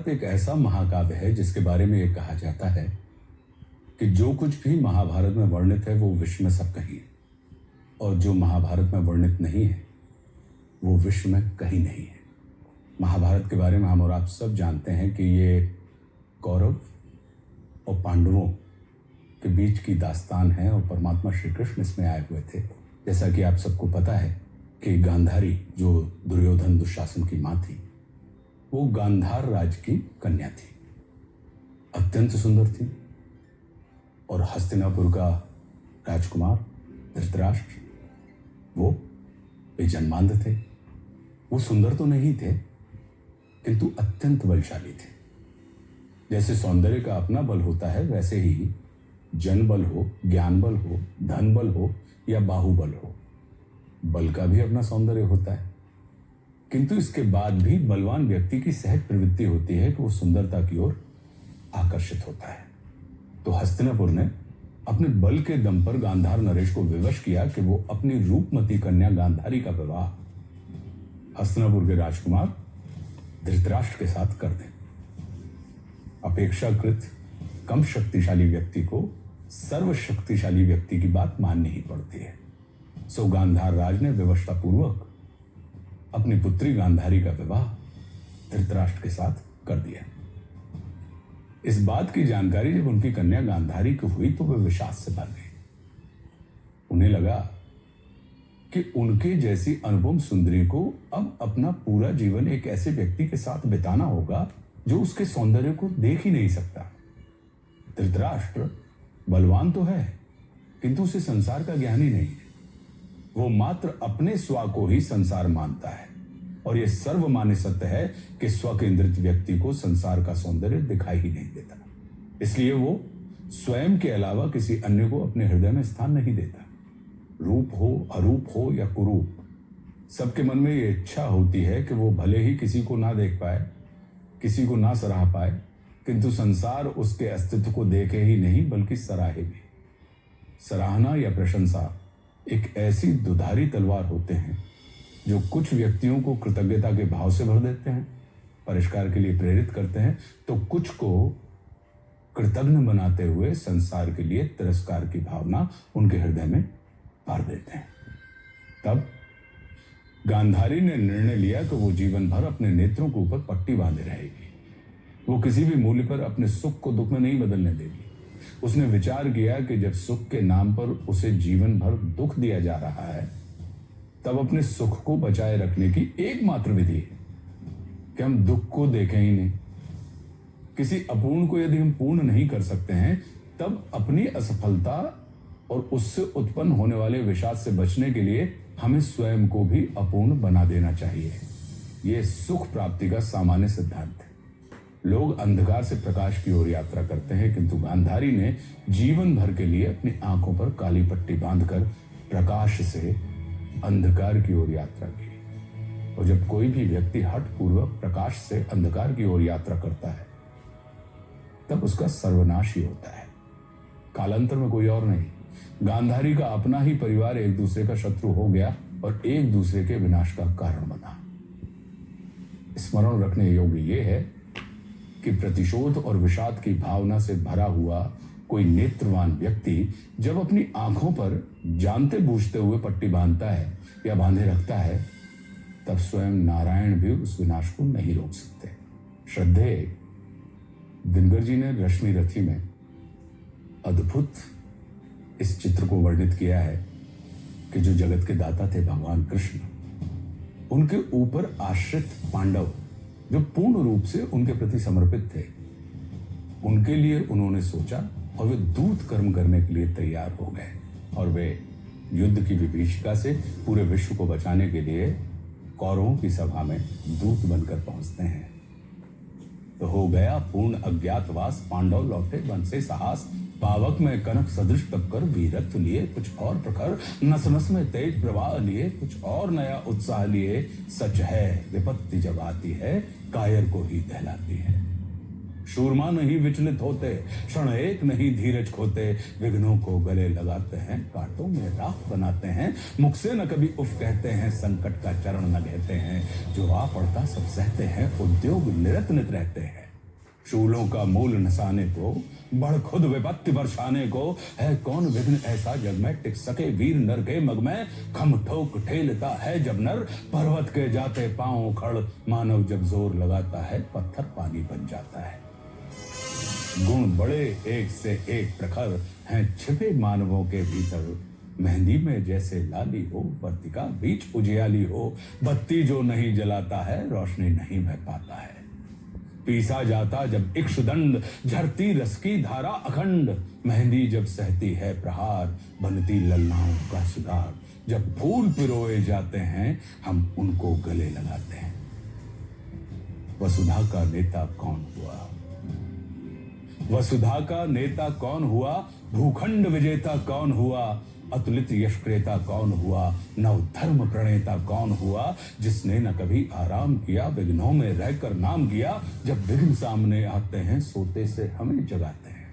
महाभारत एक ऐसा महाकाव्य है जिसके बारे में ये कहा जाता है कि जो कुछ भी महाभारत में वर्णित है वो विश्व में सब कहीं है, और जो महाभारत में वर्णित नहीं है वो विश्व में कहीं नहीं है। महाभारत के बारे में हम और आप सब जानते हैं कि ये कौरव और पांडवों के बीच की दास्तान है और परमात्मा श्री कृष्ण इसमें आए हुए थे। जैसा कि आप सबको पता है कि गांधारी, जो दुर्योधन दुशासन की माँ थी, वो गांधार राज की कन्या थी, अत्यंत सुंदर थी। और हस्तिनापुर का राजकुमार धृतराष्ट्र, वो बेजन्मांध थे। वो सुंदर तो नहीं थे किंतु अत्यंत बलशाली थे। जैसे सौंदर्य का अपना बल होता है, वैसे ही जन बल हो, ज्ञान बल हो, धन बल हो या बाहुबल हो, बल का भी अपना सौंदर्य होता है। किंतु इसके बाद भी बलवान व्यक्ति की सहज प्रवृत्ति होती है कि वो सुंदरता की ओर आकर्षित होता है। तो हस्तिनापुर ने अपने बल के दम पर गांधार नरेश को विवश किया कि वो अपनी रूपमती कन्या गांधारी का विवाह हस्तिनापुर के राजकुमार धृतराष्ट्र के साथ कर दें। अपेक्षाकृत कम शक्तिशाली व्यक्ति को सर्वशक्तिशाली व्यक्ति की बात माननी ही पड़ती है। सो गांधार राज ने विवशतापूर्वक अपनी पुत्री गांधारी का विवाह धृतराष्ट्र के साथ कर दिया। इस बात की जानकारी जब उनकी कन्या गांधारी को हुई तो वे विषाद से भर गई। उन्हें लगा कि उनके जैसी अनुपम सुंदरी को अब अपना पूरा जीवन एक ऐसे व्यक्ति के साथ बिताना होगा जो उसके सौंदर्य को देख ही नहीं सकता। धृतराष्ट्र बलवान तो है किंतु उसे संसार का ज्ञान ही नहीं है। वो मात्र अपने स्व को ही संसार मानता है, और यह सर्वमान्य सत्य है कि स्वकेंद्रित व्यक्ति को संसार का सौंदर्य दिखाई ही नहीं देता। इसलिए वो स्वयं के अलावा किसी अन्य को अपने हृदय में स्थान नहीं देता। रूप हो, अरूप हो या कुरूप, सबके मन में ये इच्छा होती है कि वो भले ही किसी को ना देख पाए, किसी को ना सराह पाए, किंतु संसार उसके अस्तित्व को देखे ही नहीं बल्कि सराहे भी। सराहना या प्रशंसा एक ऐसी दुधारी तलवार होते हैं जो कुछ व्यक्तियों को कृतज्ञता के भाव से भर देते हैं, परिष्कार के लिए प्रेरित करते हैं, तो कुछ को कृतज्ञ बनाते हुए संसार के लिए तिरस्कार की भावना उनके हृदय में भर देते हैं। तब गांधारी ने निर्णय लिया कि वो जीवन भर अपने नेत्रों के ऊपर पट्टी बांधे रहेगी। वो किसी भी मूल्य पर अपने सुख को दुख में नहीं बदलने देगी। उसने विचार किया कि जब सुख के नाम पर उसे जीवन भर दुख दिया जा रहा है, तब अपने सुख को बचाए रखने की एकमात्र विधि है कि हम दुख को देखें ही नहीं। किसी अपूर्ण को यदि हम पूर्ण नहीं कर सकते हैं, तब अपनी असफलता और उससे उत्पन्न होने वाले विषाद से बचने के लिए हमें स्वयं को भी अपूर्ण बना देना चाहिए। यह सुख प्राप्ति का सामान्य सिद्धांत है। लोग अंधकार से प्रकाश की ओर यात्रा करते हैं, किंतु गांधारी ने जीवन भर के लिए अपनी आंखों पर काली पट्टी बांधकर प्रकाश से अंधकार की ओर यात्रा की। और जब कोई भी व्यक्ति हठपूर्वक प्रकाश से अंधकार की ओर यात्रा करता है, तब उसका सर्वनाश ही होता है। कालांतर में कोई और नहीं, गांधारी का अपना ही परिवार एक दूसरे का शत्रु हो गया और एक दूसरे के विनाश का कारण बना। स्मरण रखने योग्य यह है कि प्रतिशोध और विषाद की भावना से भरा हुआ कोई नेत्रवान व्यक्ति जब अपनी आंखों पर जानते बूझते हुए पट्टी बांधता है या बांधे रखता है, तब स्वयं नारायण भी उस विनाश को नहीं रोक सकते। श्रद्धेय दिनकर जी ने रश्मि रथी में अद्भुत इस चित्र को वर्णित किया है कि जो जगत के दाता थे भगवान कृष्ण, उनके ऊपर आश्रित पांडव जो पूर्ण रूप से उनके प्रति समर्पित थे, उनके लिए उन्होंने सोचा और वे दूत कर्म करने के लिए तैयार हो गए। और वे युद्ध की विभीषिका से पूरे विश्व को बचाने के लिए कौरवों की सभा में दूत बनकर पहुंचते हैं। तो हो गया पूर्ण अज्ञातवास, पांडव लौटे वन से साहस, पावक में कनक सदृश तप कर वीरत्व लिए कुछ और प्रखर, नस नस में तेज प्रवाह लिए कुछ और नया उत्साह लिए। सच है विपत्ति जब आती है कायर को ही दहलाती है। शूरमा नहीं विचलित होते, क्षण एक नहीं धीरज खोते, विघ्नों को गले लगाते हैं, कांटों में राख बनाते हैं, मुख से न कभी उफ कहते हैं, संकट का चरण न कहते हैं, जो आ पड़ता सब सहते हैं, उद्योग निरत नित रहते हैं। शूलों का मूल नसाने को, बढ़ खुद विपत्ति बरसाने को, है कौन विघ्न ऐसा जग में टिक सके वीर नर के मग में। खम ठोक ठेलता है जब नर, पर्वत के जाते पांव खड़, मानव जब जोर लगाता है पत्थर पानी बन जाता है। गुण बड़े एक से एक प्रखर हैं छिपे मानवों के भीतर, मेहंदी में जैसे लाली हो, वर्तिका बीच उजियाली हो, बत्ती जो नहीं जलाता है रोशनी नहीं बह पाता है। पीसा जाता जब इक्षुदंड, झरती रस की धारा अखंड, मेहंदी जब सहती है प्रहार, बनती ललनाओं का सुधार। जब फूल पिरोए जाते हैं हम उनको गले लगाते हैं। वसुधा का नेता कौन हुआ? वसुधा का नेता कौन हुआ? भूखंड विजेता कौन हुआ? अतुलित यश क्रेता कौन हुआ? नव धर्म प्रणेता कौन हुआ? जिसने न कभी आराम किया, विघ्नों में रहकर नाम किया। जब विघ्न सामने आते हैं सोते से हमें जगाते हैं।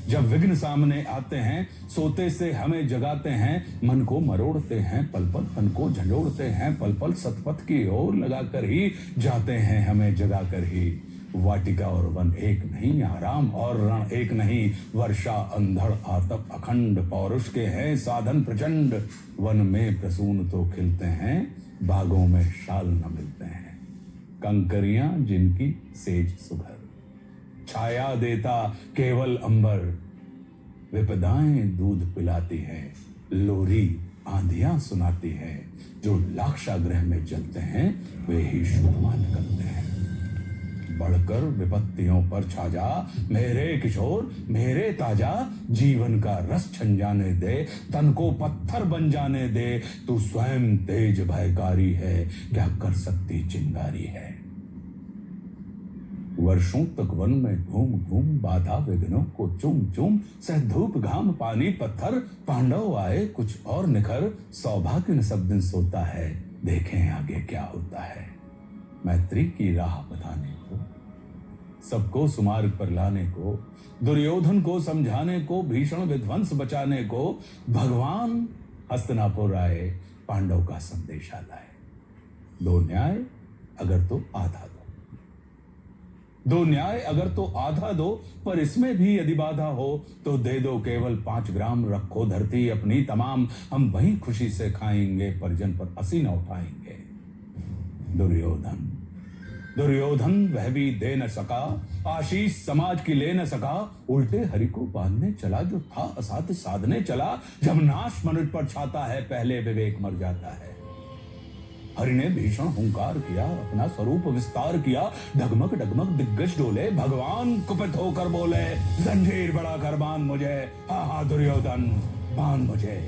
जब विघ्न सामने आते हैं सोते से हमें जगाते हैं। मन को मरोड़ते हैं पल पल, तन को झंझोड़ते हैं पल पल, सतपथ की ओर लगाकर ही जाते हैं हमें जगाकर ही। वाटिका और वन एक नहीं, आराम और रण एक नहीं, वर्षा अंधड़ आतप अखंड, पौरुष के हैं साधन प्रचंड। वन में प्रसून तो खिलते हैं, बागों में शाल न मिलते हैं। कंकरियां जिनकी सेज सुघर, छाया देता केवल अंबर। विपदाएं दूध पिलाती हैं, लोरी आंधियां सुनाती हैं। जो लाक्षागृह में जलते हैं वे ही शुभमान करते हैं। बढ़कर विपत्तियों पर छा जा मेरे किशोर, मेरे ताजा। जीवन का रस छन जाने दे, तन को पत्थर बन जाने दे। तू स्वयं तेज भयकारी है, क्या कर सकती चिंगारी है। वर्षों तक वन में घूम घूम, बाधा विघ्नों को चूम चूम। सह धूप घाम पानी पत्थर, पांडव आए कुछ और निखर। सौभाग्य न सब दिन सोता है, देखें आगे क्या होता है। मैत्री की राह बताने को, सबको सुमार्ग पर लाने को, दुर्योधन को समझाने को, भीषण विध्वंस बचाने को, भगवान हस्तिनापुर आए, पांडव का संदेशा लाए। दो न्याय अगर तो आधा दो, दो न्याय अगर तो आधा दो, पर इसमें भी यदि बाधा हो तो दे दो केवल 5 ग्राम। रखो धरती अपनी तमाम, हम वहीं खुशी से खाएंगे, परिजन पर हंसी न उठाएंगे। दुर्योधन दुर्योधन वह भी दे न सका, आशीष समाज की ले न सका। उल्टे हरि को बांधने चला, जो था असाध्य साधने चला। जब नाश मनुष्य पर छाता है, पहले विवेक मर जाता है। हरि ने भीषण हुंकार किया, अपना स्वरूप विस्तार किया। डगमग डगमग दिग्गज डोले, भगवान कुपित होकर बोले, जंजीर बढ़ा कर बांध मुझे। हा हा दुर्योधन बांध मुझे।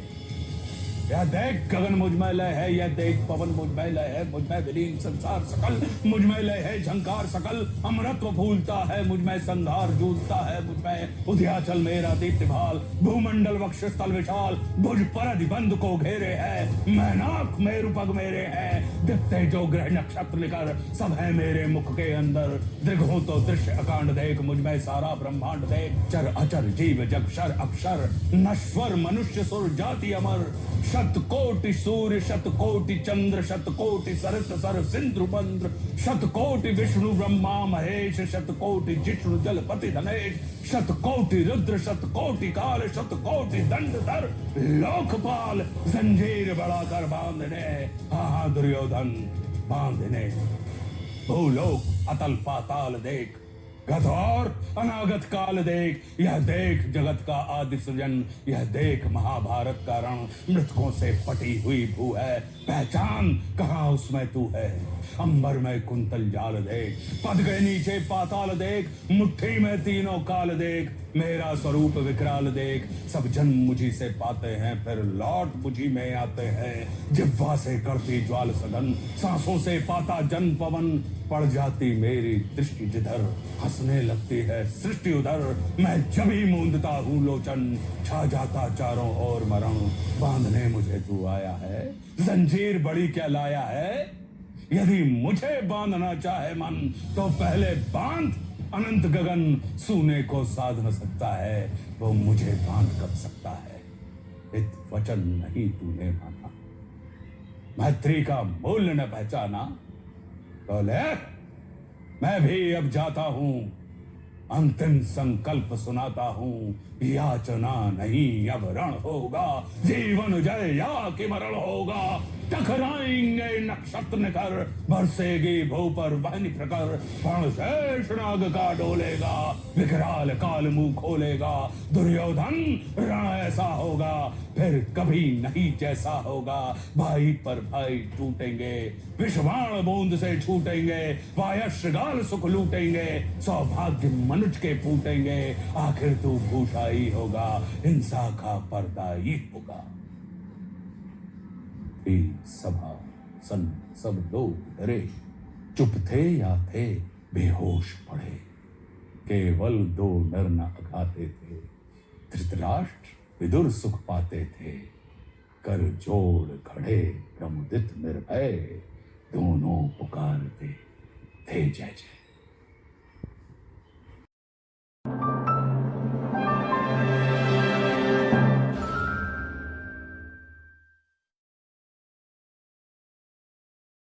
यह देख गगन मुझ में लय है, यह देख पवन मुझ में लय है। मुझ में विलीन संसार सकल, मुझ में लय है झंकार सकल। अमरत्व फूलता है मुझ में, संधार जूझता है मुझ में। उद्याचल मेरा दीप्तिभाल, भूमंडल वक्ष स्थल विशाल। भुज परधि बंध को घेरे है, मैनाक मेरु पग मेरे हैं। दिखते जो ग्रह नक्षत्र निकर, सब है मेरे मुख के अंदर। दृघों तो दृश्य अकांड देख, मुझ में सारा ब्रह्मांड देख। चर अचर जीव जग क्षर अक्षर, नश्वर मनुष्य सुर जाति अमर। शतकोटि सूर्य शतकोटि चंद्र, शतकोटि सरस सर सिंधु मंद्र। शतकोटि विष्णु ब्रह्मा महेश, शतकोटि जिष्णु जलपति धनेश। शतकोटि रुद्र शतकोटि काल, शतकोटि दंडधर लोकपाल। जंजीर बढ़ाकर बांधने, हा दुर्योधन बांधने। भूलोक अतल पाताल देख, गत और अनागत काल देख। यह देख जगत का आदि सृजन, यह देख महाभारत का रण। मृतकों से पटी हुई भू है, पहचान कहाँ उसमें तू है। अंबर में कुंतल जाल देख, पद के नीचे पाताल देख। मुट्ठी में तीनों काल देख, मेरा स्वरूप विकराल देख। सब जन मुझी से पाते हैं, फिर लौट मुझी में आते हैं। जिह्वा से करती ज्वाल सदन, सांसों से पाता जन पवन। पड़ जाती मेरी दृष्टि जिधर, हंसने लगती है सृष्टि उधर। मैं जब ही मूंदता हूँ लोचन, छा जाता चारों ओर मरण। बांधने मुझे तू आया है, जंजीर बड़ी क्या लाया है। यदि मुझे बांधना चाहे मन, तो पहले बांध। अनंत गगन सूने को साध न सकता है, वो मुझे बांध कब सकता है। इत वचन नहीं तूने माना, मैत्री का मूल्य न पहचाना, तो ले मैं भी अब जाता हूं, अंतिम संकल्प सुनाता हूं। याचना नहीं अब रण होगा, जीवन जय या कि मरण होगा। टकराएंगे नक्षत्र निकर, बरसेगी भू पर वहनी प्रकर। पण शेष नाग का डोलेगा, विकराल काल मुंह खोलेगा। दुर्योधन रण ऐसा होगा, फिर कभी नहीं जैसा होगा। भाई पर भाई टूटेंगे, विषबाण बूंद से छूटेंगे। वायस्य गाल सुख लूटेंगे, सौभाग्य मनुज के फूटेंगे। आखिर तू भूषा ही होगा, हिंसा का पर्दा ही होगा। सभा सन सब लोग डरे, चुप थे या थे बेहोश पड़े। केवल दो नर न अघाते थे, धृतराष्ट्र विदुर सुख पाते थे। कर जोड़ खड़े प्रमुदित निर्भय, दोनों पुकारते थे जय जय।